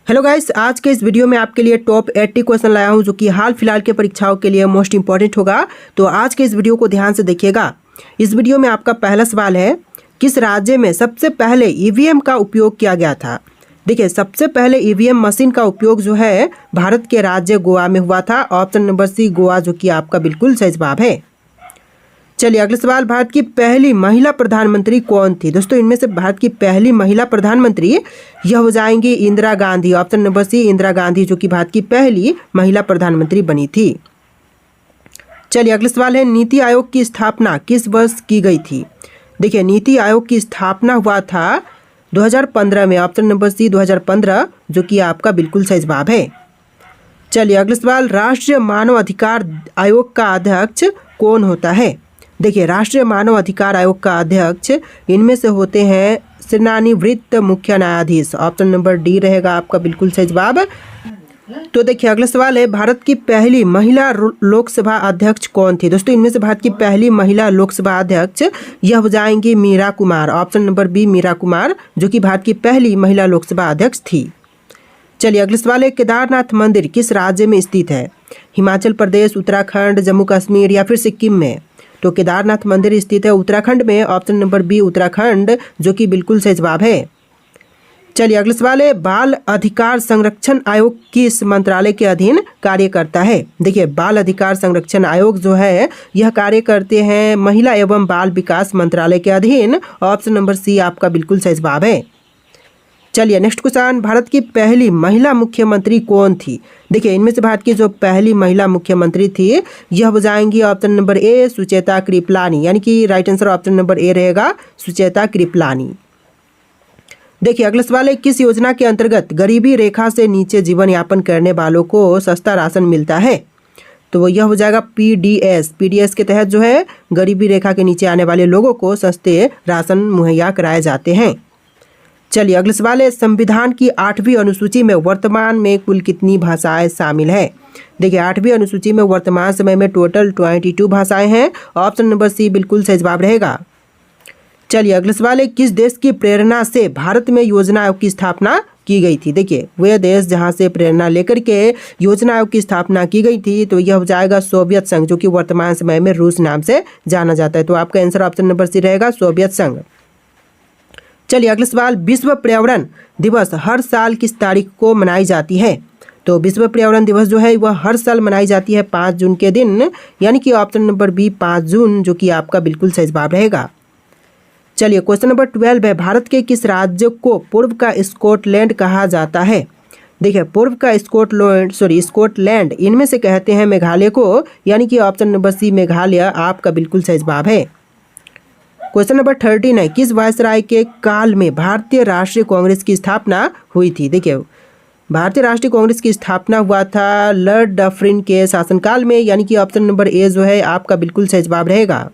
Hello guys, आज के इस वीडियो में आपके लिए टॉप 80 क्वेश्चन लाया हूं जो कि हाल फिलहाल के परीक्षाओं के लिए मोस्ट इंपॉर्टेंट होगा। तो आज के इस वीडियो को ध्यान से देखिएगा। इस वीडियो में आपका पहला सवाल है, किस राज्य में सबसे पहले ईवीएम का उपयोग किया गया था। देखिए, सबसे पहले ईवीएम मशीन का उपयोग जो है भारत के राज्य गोवा में हुआ था। ऑप्शन नंबर सी गोवा, जो कि आपका बिल्कुल सही जवाब है। चलिए अगला सवाल, भारत की पहली महिला प्रधानमंत्री कौन थी। दोस्तों, इनमें से भारत की पहली महिला प्रधानमंत्री यह हो जाएंगी Indira Gandhi. Option number C Indira Gandhi, जो कि भारत की पहली महिला प्रधानमंत्री बनी थी। चलिए अगला सवाल है, नीति आयोग की स्थापना किस वर्ष की गई थी। देखिए, नीति आयोग की स्थापना हुआ था 2015 में। ऑप्शन नंबर सी 2015, जो कि आपका बिल्कुल सही जवाब है। चलिए अगला सवाल, राष्ट्रीय मानव अधिकार आयोग का अध्यक्ष कौन होता है। देखिए, राष्ट्रीय मानव अधिकार आयोग का अध्यक्ष इनमें से होते हैं सेवानिवृत्त मुख्य न्यायाधीश। ऑप्शन नंबर डी रहेगा आपका बिल्कुल सही जवाब। तो देखिए अगला सवाल है, भारत की पहली महिला लोकसभा अध्यक्ष कौन थी। दोस्तों, इनमें से भारत की पहली महिला लोकसभा अध्यक्ष यह हो जाएंगी Meira Kumar. Option number B Meira Kumar, जो कि भारत की पहली महिला लोकसभा अध्यक्ष थी। चलिए अगला सवाल है, केदारनाथ मंदिर किस राज्य में स्थित है। हिमाचल प्रदेश, उत्तराखंड, जम्मू कश्मीर या फिर सिक्किम में। तो केदारनाथ मंदिर स्थित है उत्तराखंड में। ऑप्शन नंबर बी उत्तराखंड, जो कि बिल्कुल सही जवाब है। चलिए अगला सवाल है, बाल अधिकार संरक्षण आयोग किस मंत्रालय के अधीन कार्य करता है। देखिए, बाल अधिकार संरक्षण आयोग जो है यह कार्य करते हैं महिला एवं बाल विकास मंत्रालय के अधीन। ऑप्शन नंबर सी आपका बिल्कुल सही जवाब है। चलिए नेक्स्ट क्वेश्चन, भारत की पहली महिला मुख्यमंत्री कौन थी। देखिए, इनमें से भारत की जो पहली महिला मुख्यमंत्री थी यह हो जाएंगी option number A Sucheta Kripalani, यानी कि right answer option number A रहेगा सुचेता कृपलानी। देखिए अगला सवाल है, किस योजना के अंतर्गत गरीबी रेखा से नीचे जीवन यापन करने वालों को सस्ता राशन मिलता है। तो वो यह हो जाएगा पीडीएस के तहत जो है गरीबी रेखा के नीचे आने वाले लोगों को सस्ते राशन मुहैया कराए जाते हैं। चलिए अगला सवाल है, संविधान की 8वीं अनुसूची में वर्तमान में कुल कितनी भाषाएं शामिल है। देखिए, 8वीं अनुसूची में वर्तमान समय में टोटल 22 भाषाएं हैं। ऑप्शन नंबर सी बिल्कुल सही जवाब रहेगा। चलिए अगला सवाल है, किस देश की प्रेरणा से भारत में योजना आयोग की स्थापना की गई थी। देखिए, वह देश जहां से प्रेरणा लेकर के योजना आयोग की स्थापना की गई थी तो यह हो जाएगा सोवियत संघ, जो कि वर्तमान समय में रूस नाम से जाना जाता है। तो आपका आंसर ऑप्शन नंबर सी रहेगा सोवियत संघ। चलिए अगला सवाल, विश्व पर्यावरण दिवस हर साल किस तारीख को मनाई जाती है। तो विश्व पर्यावरण दिवस जो है वह हर साल मनाई जाती है 5 जून के दिन, यानी कि ऑप्शन नंबर बी 5 जून, जो कि आपका बिल्कुल सही जवाब रहेगा। चलिए क्वेश्चन नंबर 12 है, भारत के किस राज्य को पूर्व का स्कॉटलैंड कहा जाता है। देखिए, पूर्व का स्कॉटलैंड इनमें से कहते हैं मेघालय को, यानी कि ऑप्शन नंबर सी मेघालय आपका बिल्कुल सही जवाब है। क्वेश्चन नंबर 13 है, किस वायसराय के काल में भारतीय राष्ट्रीय कांग्रेस की स्थापना हुई थी। देखिए, भारतीय राष्ट्रीय कांग्रेस की स्थापना हुआ था लॉर्ड डफरिन के शासनकाल में, यानी कि ऑप्शन नंबर ए जो है आपका बिल्कुल सही जवाब रहेगा।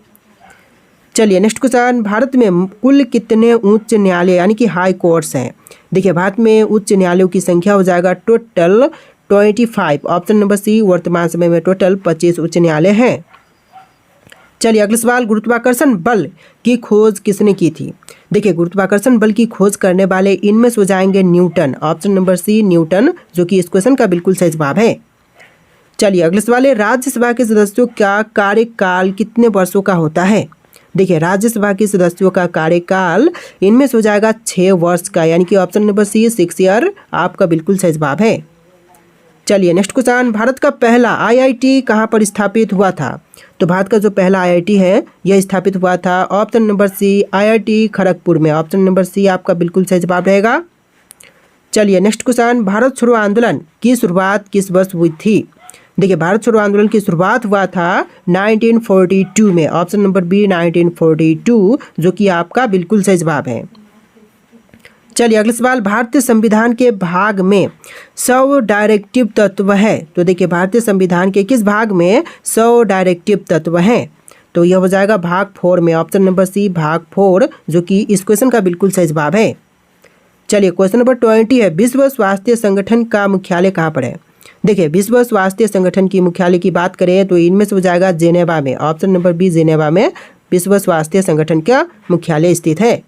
चलिए नेक्स्ट क्वेश्चन, भारत में कुल कितने उच्च न्यायालय यानी कि हाई कोर्ट्स हैं। देखिए, भारत में उच्च न्यायालयों की संख्या हो जाएगा टोटल 25। ऑप्शन नंबर सी वर्तमान समय में टोटल 25 उच्च न्यायालय हैं। चलिए अगला सवाल, गुरुत्वाकर्षण बल की खोज किसने की थी। देखिए, गुरुत्वाकर्षण बल की खोज करने वाले इनमें से हो जाएंगे Newton. Option number C Newton, जो कि इस क्वेश्चन का बिल्कुल सही जवाब है। चलिए अगला सवाल है, राज्यसभा के सदस्यों का कार्यकाल कितने वर्षों का होता है। देखिए, राज्यसभा के सदस्यों का कार्यकाल इनमें से हो जाएगा 6 वर्ष का, यानी कि ऑप्शन नंबर सी 6 ईयर आपका बिल्कुल सही जवाब है। चलिए नेक्स्ट क्वेश्चन, भारत का पहला आईआईटी कहाँ पर स्थापित हुआ था। तो भारत का जो पहला आईआईटी है यह स्थापित हुआ था option number C IIT Kharagpur में। ऑप्शन नंबर सी आपका बिल्कुल सही जवाब रहेगा। चलिए नेक्स्ट क्वेश्चन, भारत छोड़ो आंदोलन की शुरुआत किस वर्ष हुई थी। देखिए, भारत छोड़ो आंदोलन की शुरुआत हुआ था 1942 में। ऑप्शन नंबर बी 1942, जो कि आपका बिल्कुल सही जवाब है। चलिए अगला सवाल, भारतीय संविधान के भाग में 100 डायरेक्टिव तत्व है। तो देखिए, भारतीय संविधान के किस भाग में 100 डायरेक्टिव तत्व हैं। तो यह हो जाएगा भाग 4 में। ऑप्शन नंबर सी भाग 4, जो कि इस क्वेश्चन का बिल्कुल सही जवाब है। चलिए क्वेश्चन नंबर 20 है, विश्व स्वास्थ्य संगठन का मुख्यालय कहाँ पर है। देखिए, विश्व स्वास्थ्य संगठन की मुख्यालय की बात करें तो इनमें से हो जाएगा जेनेवा में। ऑप्शन नंबर बी जेनेवा में विश्व स्वास्थ्य संगठन का मुख्यालय स्थित है।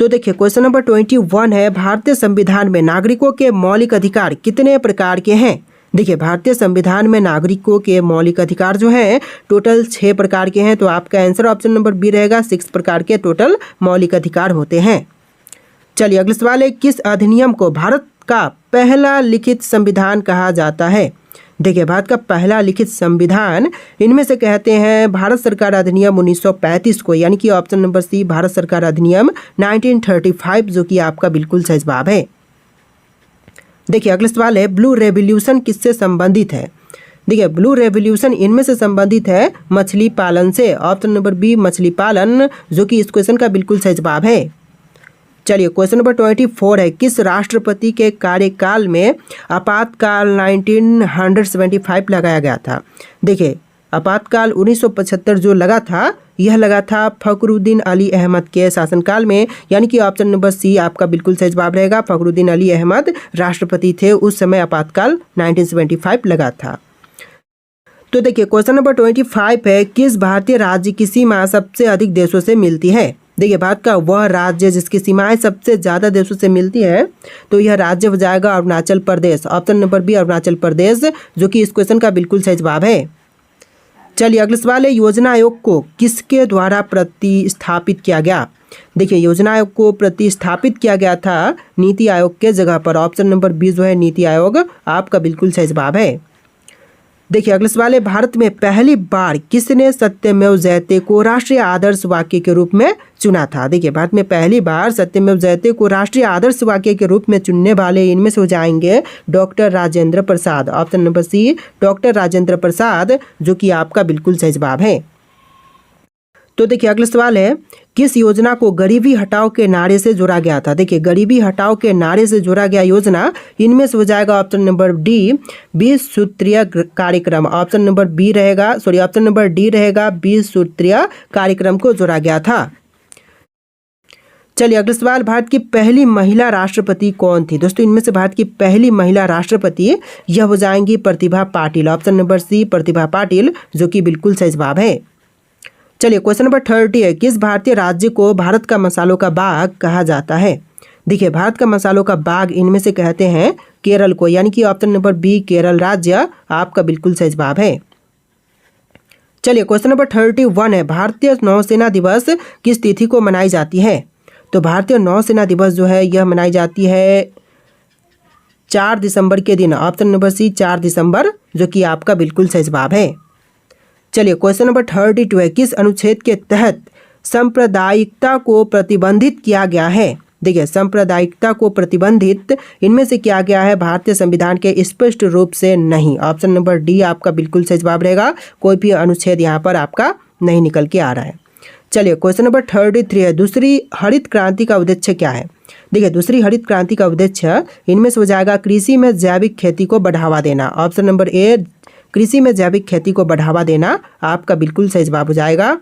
तो देखिए क्वेश्चन नंबर 21 है, भारतीय संविधान में नागरिकों के मौलिक अधिकार कितने प्रकार के हैं। देखिए भारतीय संविधान में नागरिकों के मौलिक अधिकार जो हैं टोटल 6 प्रकार के हैं। तो आपका आंसर ऑप्शन नंबर बी रहेगा, 6 प्रकार के टोटल मौलिक अधिकार होते हैं। चलिए अगला सवाल है, किस अधिनियम को भारत का पहला लिखित संविधान कहा जाता है। देखिए भारत का पहला लिखित संविधान इनमें से कहते हैं भारत सरकार अधिनियम 1935 को, यानी कि ऑप्शन नंबर सी भारत सरकार अधिनियम 1935, जो कि आपका बिल्कुल सही जवाब है। देखिए अगला सवाल है, ब्लू रेवोल्यूशन किससे संबंधित है। देखिए ब्लू रेवोल्यूशन इनमें से संबंधित है मछली पालन से, ऑप्शन नंबर बी मछली पालन, जो कि इस क्वेश्चन का बिल्कुल सही जवाब है। चलिए क्वेश्चन नंबर 24 है, किस राष्ट्रपति के कार्यकाल में आपातकाल 1975 लगाया गया था। देखिए आपातकाल 1975 जो लगा था, यह लगा था फखरुद्दीन अली अहमद के शासनकाल में, यानी कि ऑप्शन नंबर सी आपका बिल्कुल सही जवाब रहेगा। फखरुद्दीन अली अहमद राष्ट्रपति थे, उस समय आपातकाल 1975 लगा था। तो देखिए क्वेश्चन नंबर 25 है, किस भारतीय राज्य की सीमा सबसे अधिक देशों से मिलती है। देखिए भारत का वह राज्य जिसकी सीमाएं सबसे ज़्यादा देशों से मिलती है, तो यह राज्य हो जाएगा Arunachal Pradesh, option number B Arunachal Pradesh, जो कि इस क्वेश्चन का बिल्कुल सही जवाब है। चलिए अगला सवाल है, योजना आयोग को किसके द्वारा प्रतिस्थापित किया गया। देखिए योजना आयोग को प्रतिस्थापित किया गया था नीति आयोग के जगह पर, ऑप्शन नंबर बी जो है नीति आयोग आपका बिल्कुल सही जवाब है। देखिए अगला सवाल है, भारत में पहली बार किसने सत्यमेव जयते को राष्ट्रीय आदर्श वाक्य के रूप में चुना था। देखिए भारत में पहली बार सत्यमेव जयते को राष्ट्रीय आदर्श वाक्य के रूप में चुनने वाले इनमें से हो जाएंगे doctor Rajendra Prasad, option number C doctor Rajendra Prasad, जो कि आपका बिल्कुल सही जवाब है। तो देखिए अगला सवाल है, किस योजना को गरीबी हटाओ के नारे से जोड़ा गया था। देखिए गरीबी हटाओ के नारे से जोड़ा गया योजना इनमें से हो जाएगा ऑप्शन नंबर डी 20 सूत्रीय कार्यक्रम, ऑप्शन नंबर बी रहेगा, ऑप्शन नंबर डी रहेगा, 20 सूत्रीय कार्यक्रम को जोड़ा गया था। चलिए अगला सवाल, भारत की पहली महिला राष्ट्रपति कौन थी। दोस्तों इनमें से भारत की पहली महिला राष्ट्रपति यह हो जाएंगी प्रतिभा पाटिल, ऑप्शन नंबर सी प्रतिभा पाटिल, जो कि बिल्कुल सही जवाब है। चलिए क्वेश्चन नंबर 30 है, किस भारतीय राज्य को भारत का मसालों का बाग कहा जाता है। देखिए भारत का मसालों का बाग इनमें से कहते हैं केरल को, यानी कि ऑप्शन नंबर बी केरल राज्य आपका बिल्कुल सही जवाब है। चलिए क्वेश्चन नंबर 31 है, भारतीय नौसेना दिवस किस तिथि को मनाई जाती है। तो भारतीय नौसेना दिवस जो है यह मनाई जाती है 4 दिसंबर के दिन, ऑप्शन नंबर सी 4 दिसंबर, जो कि आपका बिल्कुल सही जवाब है। चलिए क्वेश्चन नंबर 32 है, किस अनुच्छेद के तहत सांप्रदायिकता को प्रतिबंधित किया गया है। देखिए सांप्रदायिकता को प्रतिबंधित इनमें से किया गया है भारतीय संविधान के स्पष्ट रूप से नहीं, ऑप्शन नंबर डी आपका बिल्कुल सही जवाब रहेगा। कोई भी अनुच्छेद यहाँ पर आपका नहीं निकल के आ रहा है। चलिए क्वेश्चन नंबर 33 है, दूसरी हरित क्रांति का उद्देश्य क्या है। देखिए दूसरी हरित क्रांति का उद्देश्य इनमें से हो जाएगा कृषि में जैविक खेती को बढ़ावा देना, ऑप्शन नंबर ए कृषि में जैविक खेती को बढ़ावा देना आपका बिल्कुल सही जवाब हो जाएगा।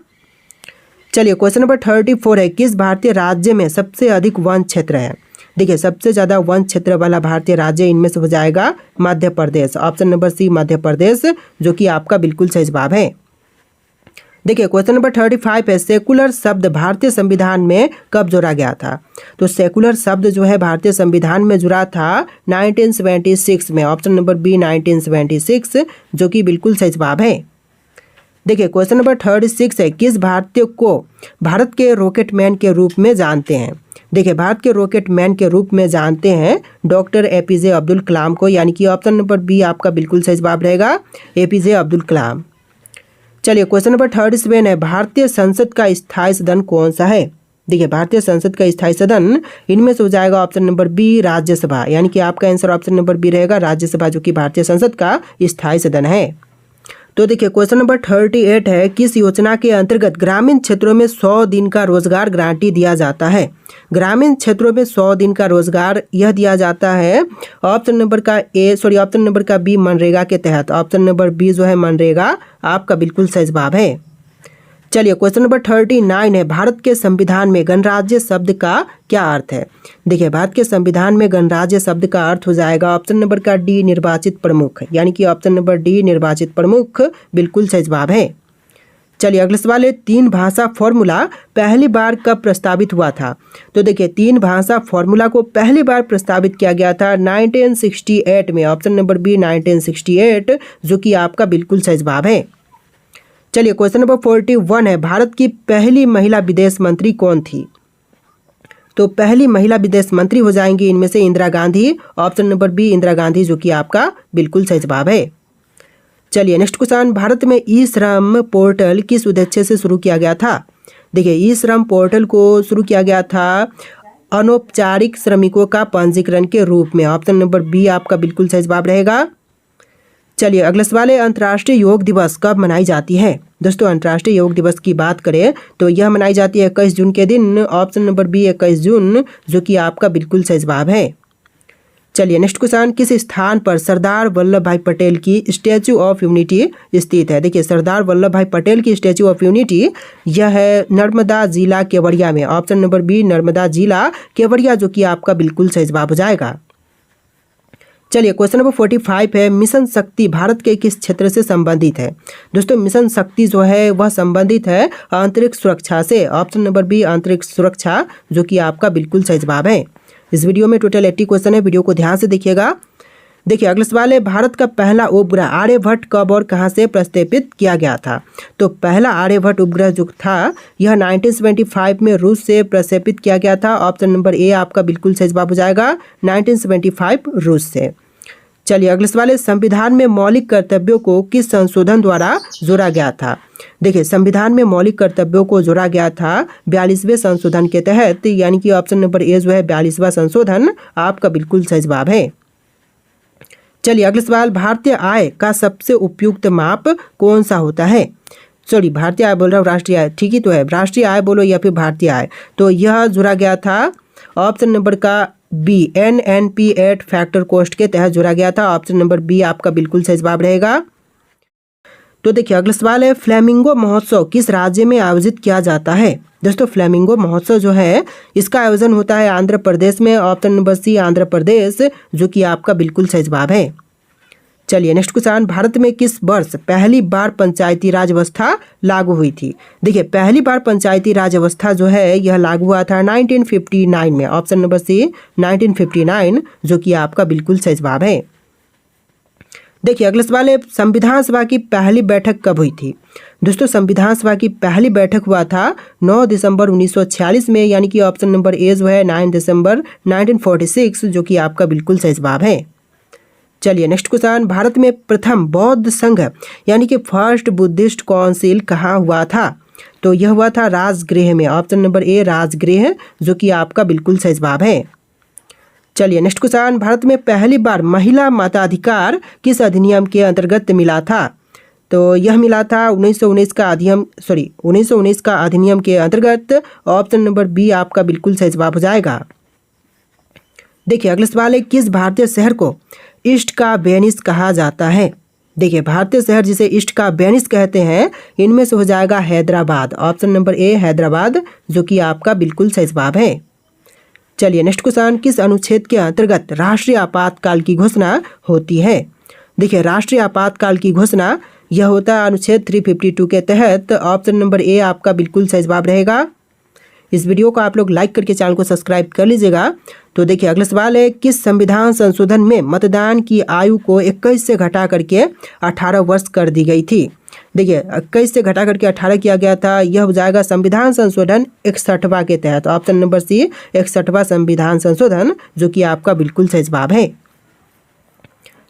चलिए क्वेश्चन नंबर 34 है, किस भारतीय राज्य में सबसे अधिक वन क्षेत्र है। देखिए सबसे ज़्यादा वन क्षेत्र वाला भारतीय राज्य इनमें से हो जाएगा मध्य प्रदेश, ऑप्शन नंबर सी मध्य प्रदेश, जो कि आपका बिल्कुल सही जवाब है। देखिए क्वेश्चन नंबर 35 है, सेकुलर शब्द भारतीय संविधान में कब जोड़ा गया था। तो सेकुलर शब्द जो है भारतीय संविधान में जुड़ा था 1976 में, ऑप्शन नंबर बी 1976, जो कि बिल्कुल सही जवाब है। देखिए क्वेश्चन नंबर 36 है, किस भारतीय को भारत के रॉकेट मैन के रूप में जानते हैं। देखिए भारत के रॉकेट मैन के रूप में जानते हैं डॉक्टर एपीजे अब्दुल कलाम को, यानी कि ऑप्शन नंबर बी आपका बिल्कुल सही जवाब रहेगा, एपीजे अब्दुल कलाम। चलिए क्वेश्चन नंबर 37 है, भारतीय संसद का स्थायी सदन कौन सा है। देखिए भारतीय संसद का स्थायी सदन इनमें से हो जाएगा ऑप्शन नंबर बी राज्यसभा, यानी कि आपका आंसर ऑप्शन नंबर बी रहेगा राज्यसभा, जो कि भारतीय संसद का स्थायी सदन है। तो देखिए क्वेश्चन नंबर 38 है, किस योजना के अंतर्गत ग्रामीण क्षेत्रों में 100 दिन का रोजगार गारंटी दिया जाता है। ग्रामीण क्षेत्रों में 100 दिन का रोजगार यह दिया जाता है ऑप्शन नंबर का बी मनरेगा के तहत, ऑप्शन नंबर बी जो है मनरेगा आपका बिल्कुल सही जवाब है। चलिए क्वेश्चन नंबर 39 है, भारत के संविधान में गणराज्य शब्द का क्या अर्थ है। देखिए भारत के संविधान में गणराज्य शब्द का अर्थ हो जाएगा ऑप्शन नंबर का डी निर्वाचित प्रमुख, यानी कि ऑप्शन नंबर डी निर्वाचित प्रमुख बिल्कुल सही जवाब है। चलिए अगला सवाल है, 3 भाषा फॉर्मूला पहली बार कब प्रस्तावित हुआ था? तो देखिए 3 भाषा फॉर्मूला को पहली बार प्रस्तावित किया गया था 1968 में। ऑप्शन नंबर बी 1968, जो कि आपका बिल्कुल सही जवाब है। चलिए क्वेश्चन नंबर 41 है, भारत की पहली महिला विदेश मंत्री कौन थी? तो पहली महिला विदेश मंत्री हो जाएंगी इनमें से Indira Gandhi. Option number B Indira Gandhi, जो कि आपका बिल्कुल सही जवाब है। चलिए नेक्स्ट क्वेश्चन, भारत में ई श्रम पोर्टल किस उद्देश्य से शुरू किया गया था? देखिए ई श्रम पोर्टल को शुरू किया गया था अनौपचारिक श्रमिकों का पंजीकरण के रूप में। ऑप्शन नंबर बी आपका बिल्कुल सही जवाब रहेगा। चलिए अगला सवाल है, अंतर्राष्ट्रीय योग दिवस कब मनाई जाती है? दोस्तों अंतर्राष्ट्रीय योग दिवस की बात करें तो यह मनाई जाती है 21 जून के दिन। ऑप्शन नंबर बी 21 जून, जो कि आपका बिल्कुल सही जवाब है। चलिए नेक्स्ट क्वेश्चन, किस स्थान पर सरदार वल्लभ भाई पटेल की स्टैचू ऑफ यूनिटी स्थित है? देखिए सरदार वल्लभ भाई पटेल की स्टैचू ऑफ यूनिटी यह है नर्मदा जिला केवड़िया में। ऑप्शन नंबर बी नर्मदा जिला केवड़िया, जो कि आपका बिल्कुल सही जवाब हो जाएगा। चलिए क्वेश्चन नंबर 45 है, मिशन शक्ति भारत के किस क्षेत्र से संबंधित है? दोस्तों मिशन शक्ति जो है वह संबंधित है आंतरिक सुरक्षा से। ऑप्शन नंबर बी आंतरिक सुरक्षा, जो कि आपका बिल्कुल सही जवाब है। इस वीडियो में टोटल 80 क्वेश्चन है, वीडियो को ध्यान से देखिएगा। देखिए अगला सवाल है, भारत का पहला उपग्रह आर्यभट्ट कब और कहां से प्रक्षेपित किया गया था? तो पहला आर्यभट्ट उपग्रह जो था यह 1975 में रूस से प्रक्षेपित किया गया था। ऑप्शन नंबर ए आपका बिल्कुल सही जवाब हो जाएगा, 1975 रूस से। चलिए अगला सवाल है, संविधान में मौलिक कर्तव्यों को किस संशोधन द्वारा जोड़ा गया था? देखिए संविधान में मौलिक कर्तव्यों को जोड़ा गया था 42वें संशोधन के तहत, यानी कि ऑप्शन नंबर ए जो है 42वां संशोधन आपका बिल्कुल सही जवाब है। चलिए अगला सवाल, भारतीय आय का सबसे उपयुक्त माप कौन सा होता है? सॉरी भारतीय आय बोल रहा हूँ, राष्ट्रीय आय ठीक ही तो है। राष्ट्रीय आय बोलो या फिर भारतीय आय, तो यह जुड़ा गया था ऑप्शन नंबर का बी NNP 8 फैक्टर कॉस्ट के तहत जुड़ा गया था। ऑप्शन नंबर बी आपका बिल्कुल सही जवाब रहेगा। तो देखिए अगला सवाल है, फ्लेमिंगो महोत्सव किस राज्य में आयोजित किया जाता है? दोस्तों फ्लेमिंगो महोत्सव जो है इसका आयोजन होता है आंध्र प्रदेश में। ऑप्शन नंबर सी आंध्र प्रदेश, जो कि आपका बिल्कुल सही जवाब है। चलिए नेक्स्ट क्वेश्चन, भारत में किस वर्ष पहली बार पंचायती राज व्यवस्था लागू हुई थी? देखिए पहली बार पंचायती राज व्यवस्था जो है यह लागू हुआ था 1959 में। ऑप्शन नंबर सी 1959, जो कि आपका बिल्कुल सही जवाब है। देखिए अगला सवाल है, संविधान सभा की पहली बैठक कब हुई थी? दोस्तों संविधान सभा की पहली बैठक हुआ था 9 दिसंबर 1946 में, यानी कि ऑप्शन नंबर ए जो है 9 दिसंबर 1946, जो कि आपका बिल्कुल सही जवाब है। चलिए नेक्स्ट क्वेश्चन, भारत में प्रथम बौद्ध संघ यानी कि फर्स्ट बुद्धिस्ट काउंसिल कहाँ हुआ था? तो यह हुआ था राजगृह में। ऑप्शन नंबर ए राजगृह, जो कि आपका बिल्कुल सही जवाब है। चलिए नेक्स्ट क्वेश्चन, भारत में पहली बार महिला मताधिकार किस अधिनियम के अंतर्गत मिला था? तो यह मिला था 1919 का अधिनियम के अंतर्गत। ऑप्शन नंबर बी आपका बिल्कुल सही जवाब हो जाएगा। देखिए अगला सवाल है, किस भारतीय शहर को ईस्ट का वेनिस कहा जाता है? देखिए भारतीय शहर जिसे ईस्ट का वेनिस कहते हैं इनमें से हो जाएगा Hyderabad. Option number A Hyderabad, जो कि आपका बिल्कुल सही जवाब है। चलिए नेक्स्ट क्वेश्चन, किस अनुच्छेद के अंतर्गत राष्ट्रीय आपातकाल की घोषणा होती है? देखिए राष्ट्रीय आपातकाल की घोषणा यह होता है अनुच्छेद 352 के तहत। ऑप्शन नंबर ए आपका बिल्कुल सही जवाब रहेगा। इस वीडियो को आप लोग लाइक करके चैनल को सब्सक्राइब कर लीजिएगा। तो देखिए अगला सवाल है, किस संविधान संशोधन में मतदान की आयु को 21 से घटा करके 18 वर्ष कर दी गई थी? देखिए 21 से घटा करके 18 किया गया था। यह हो जाएगा संविधान संशोधन 61वां के तहत। ऑप्शन नंबर सी 61वां संविधान संशोधन, जो कि आपका बिल्कुल सही जवाब है।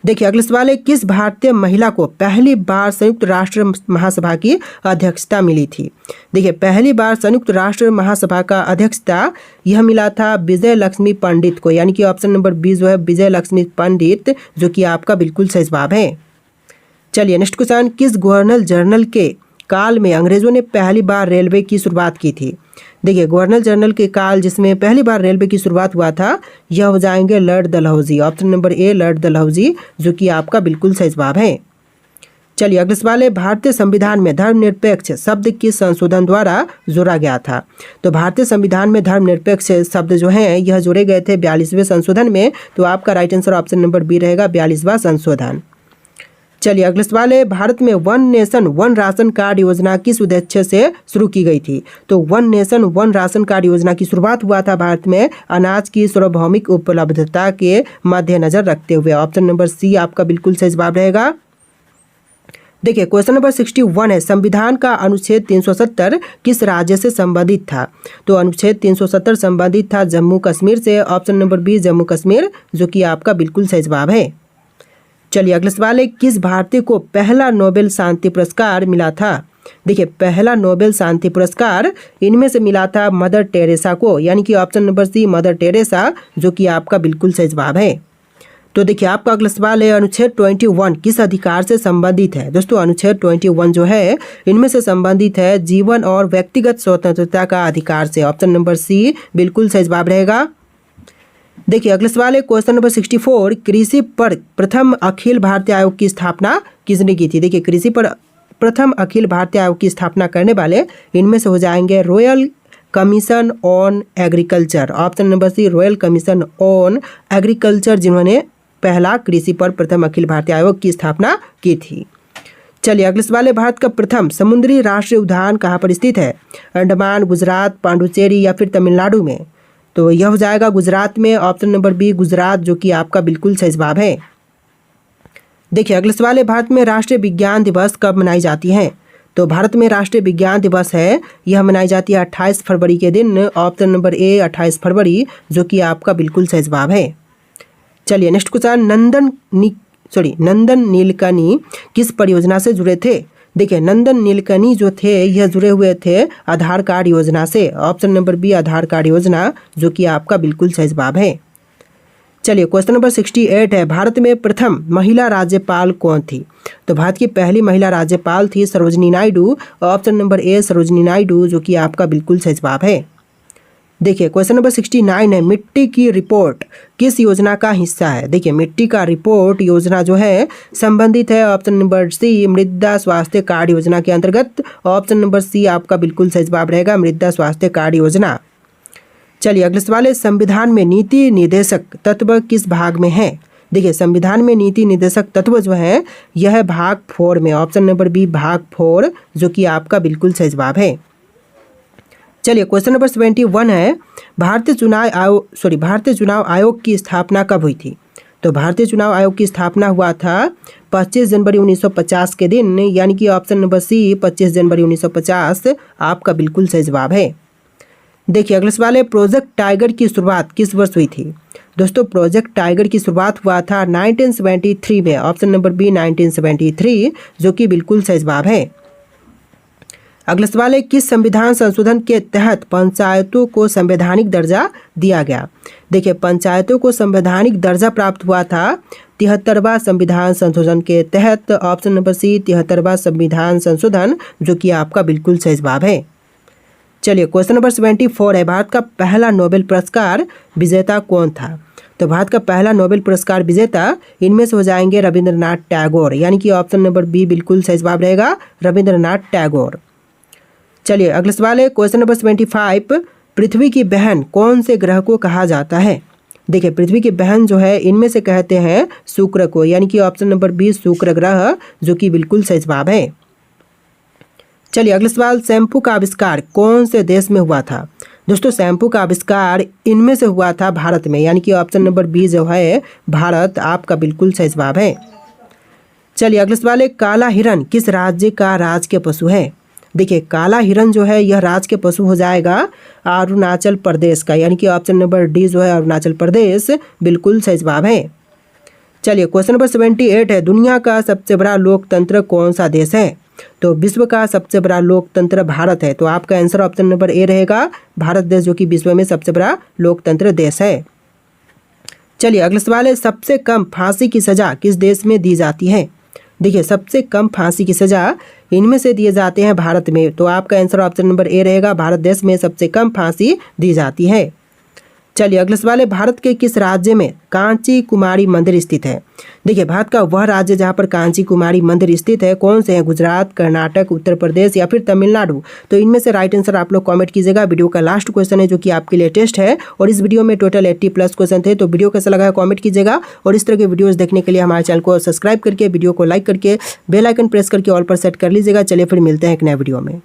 देखिए अगला सवाल है, किस भारतीय महिला को पहली बार संयुक्त राष्ट्र महासभा की अध्यक्षता मिली थी? देखिए पहली बार संयुक्त राष्ट्र महासभा का अध्यक्षता यह मिला था विजय लक्ष्मी पंडित को, यानी कि ऑप्शन नंबर बी जो है विजय लक्ष्मी पंडित, जो कि आपका बिल्कुल सही जवाब है। चलिए नेक्स्ट क्वेश्चन, किस गवर्नर जनरल के काल में अंग्रेजों ने पहली बार रेलवे की शुरुआत की थी? देखिए गवर्नर जनरल के काल जिसमें पहली बार रेलवे की शुरुआत हुआ था यह हो जाएंगे Lord Dalhousie. Option number A Lord Dalhousie, जो कि आपका बिल्कुल सही जवाब है। चलिए अगला सवाल है, भारतीय संविधान में धर्मनिरपेक्ष शब्द किस संशोधन द्वारा जोड़ा गया था? तो भारतीय संविधान में धर्मनिरपेक्ष शब्द जो हैं यह जोड़े गए थे 42वें संशोधन में। तो आपका right answer option number B रहेगा 42वां संशोधन। चलिए अगले सवाल है, भारत में one nation one ration card योजना किस उद्देश्य से शुरू की गई थी? तो one nation one ration card योजना की शुरुआत हुआ था भारत में अनाज की सार्वभौमिक उपलब्धता के मद्देनजर रखते हुए। ऑप्शन नंबर सी आपका बिल्कुल सही जवाब रहेगा। देखिए क्वेश्चन नंबर 61 है, संविधान का अनुच्छेद 370 किस राज्य से संबंधित था? तो अनुच्छेद 370 संबंधित था जम्मू कश्मीर से। Option number B Jammu Kashmir, जो कि आपका बिल्कुल सही जवाब है। चलिए अगला सवाल है, किस भारतीय को पहला नोबेल शांति पुरस्कार मिला था? देखिए पहला नोबेल शांति पुरस्कार इनमें से मिला था मदर टेरेसा को, यानी कि option number C Mother Teresa, जो कि आपका बिल्कुल सही जवाब है। तो देखिए आपका अगला सवाल है, अनुच्छेद 21 किस अधिकार से संबंधित है? दोस्तों अनुच्छेद 21 जो है इनमें से संबंधित है जीवन और व्यक्तिगत स्वतंत्रता का अधिकार से। ऑप्शन नंबर सी बिल्कुल सही जवाब रहेगा। देखिए अगला सवाल है, क्वेश्चन नंबर 64, कृषि पर प्रथम अखिल भारतीय आयोग की स्थापना किसने की थी? देखिए कृषि पर प्रथम अखिल भारतीय आयोग की स्थापना करने वाले इनमें से हो जाएंगे royal commission on agriculture. Option number C royal commission on agriculture, जिन्होंने पहला कृषि पर प्रथम अखिल भारतीय आयोग की स्थापना की थी। चलिए अगले सवाल है, भारत का प्रथम समुद्री राष्ट्रीय उद्यान कहाँ पर स्थित है? अंडमान, गुजरात, पांडुचेरी या फिर तमिलनाडु में? तो यह हो जाएगा गुजरात में। ऑप्शन नंबर बी गुजरात, जो कि आपका बिल्कुल सही जवाब है। देखिए अगले सवाल है, भारत में राष्ट्रीय विज्ञान दिवस कब मनाई जाती है? तो भारत में राष्ट्रीय विज्ञान दिवस है यह मनाई जाती है 28 फरवरी के दिन। ऑप्शन नंबर ए 28 फरवरी, जो कि आपका बिल्कुल सही जवाब है। चलिए नेक्स्ट क्वेश्चन, नंदन नीलकणी किस परियोजना से जुड़े थे? देखिए नंदन नीलकणी जो थे यह जुड़े हुए थे आधार कार्ड योजना से। ऑप्शन नंबर बी आधार कार्ड योजना, जो कि आपका बिल्कुल सही जवाब है। चलिए क्वेश्चन नंबर 68 है, भारत में प्रथम महिला राज्यपाल कौन थी? तो भारत की पहली महिला राज्यपाल थी Sarojini Naidu. Option number A Sarojini Naidu, जो कि आपका बिल्कुल सही जवाब है। देखिए क्वेश्चन नंबर 69 है, मिट्टी की रिपोर्ट किस योजना का हिस्सा है? देखिए मिट्टी का रिपोर्ट योजना जो है संबंधित है ऑप्शन नंबर सी मृदा स्वास्थ्य कार्ड योजना के अंतर्गत। ऑप्शन नंबर सी आपका बिल्कुल सही जवाब रहेगा, मृदा स्वास्थ्य कार्ड योजना। चलिए अगले सवाल है, संविधान में नीति निर्देशक तत्व किस भाग में है? देखिए संविधान में नीति निर्देशक तत्व जो है यह भाग 4 में। ऑप्शन नंबर बी भाग 4, जो कि आपका बिल्कुल सही जवाब है। चलिए क्वेश्चन नंबर 71 है, भारतीय चुनाव आयोग की स्थापना कब हुई थी? तो भारतीय चुनाव आयोग की स्थापना हुआ था 25 जनवरी 1950 के दिन, यानी कि ऑप्शन नंबर सी 25 जनवरी 1950 आपका बिल्कुल सही जवाब है। देखिए अगला सवाल है, प्रोजेक्ट टाइगर की शुरुआत किस वर्ष हुई थी? दोस्तों प्रोजेक्ट टाइगर की शुरुआत हुआ था 1973 में। ऑप्शन नंबर बी 1973, जो कि बिल्कुल सही जवाब है। अगला सवाल है, किस संविधान संशोधन के तहत पंचायतों को संवैधानिक दर्जा दिया गया? देखिए पंचायतों को संवैधानिक दर्जा प्राप्त हुआ था 73वां संविधान संशोधन के तहत। ऑप्शन नंबर सी 73वां संविधान संशोधन, जो कि आपका बिल्कुल सही जवाब है। चलिए क्वेश्चन नंबर 74 है, भारत का पहला नोबेल पुरस्कार विजेता कौन था? तो भारत का पहला नोबेल पुरस्कार विजेता इनमें से हो जाएंगे रविंद्रनाथ टैगोर, यानी कि ऑप्शन नंबर बी बिल्कुल सही जवाब रहेगा, रविंद्रनाथ टैगोर। चलिए अगला सवाल है, क्वेश्चन नंबर 75, पृथ्वी की बहन कौन से ग्रह को कहा जाता है? देखिए पृथ्वी की बहन जो है इनमें से कहते हैं शुक्र को, यानी कि ऑप्शन नंबर बी शुक्र ग्रह, जो कि बिल्कुल सही जवाब है। चलिए अगला सवाल, शैम्पू का आविष्कार कौन से देश में हुआ था? दोस्तों शैम्पू का आविष्कार इनमें से हुआ था भारत में, यानी कि ऑप्शन नंबर बी जो है भारत आपका बिल्कुल सही जवाब है। चलिए अगला सवाल है, काला हिरन किस राज्य का राजकीय पशु है? देखिए काला हिरन जो है यह राजकीय पशु हो जाएगा अरुणाचल प्रदेश का, यानी कि ऑप्शन नंबर डी जो है अरुणाचल प्रदेश बिल्कुल सही जवाब है। चलिए क्वेश्चन नंबर 78 है, दुनिया का सबसे बड़ा लोकतंत्र कौन सा देश है? तो विश्व का सबसे बड़ा लोकतंत्र भारत है। तो आपका आंसर ऑप्शन नंबर ए रहेगा, भारत देश, जो कि विश्व में सबसे बड़ा लोकतंत्र देश है। चलिए अगला सवाल है, सबसे कम फांसी की सजा किस देश में दी जाती है? देखिए सबसे कम फांसी की सजा इनमें से दिए जाते हैं भारत में। तो आपका आंसर ऑप्शन नंबर ए रहेगा, भारत देश में सबसे कम फांसी दी जाती है। चलिए अगला सवाल है, भारत के किस राज्य में कांची कुमारी मंदिर स्थित है? देखिए भारत का वह राज्य जहां पर कांची कुमारी मंदिर स्थित है कौन से हैं? गुजरात, कर्नाटक, उत्तर प्रदेश या फिर तमिलनाडु? तो इनमें से राइट आंसर आप लोग कमेंट कीजिएगा। वीडियो का लास्ट क्वेश्चन है जो कि आपके लिए टेस्ट है और इस वीडियो में टोटल 80+ क्वेश्चन थे। तो वीडियो कैसा लगा है कमेंट कीजिएगा और इस तरह के वीडियोस देखने के लिए हमारे चैनल को सब्सक्राइब करके वीडियो को लाइक करके बेल आइकन प्रेस करके ऑल पर सेट कर लीजिएगा। चलिए फिर मिलते हैं एक नए वीडियो में।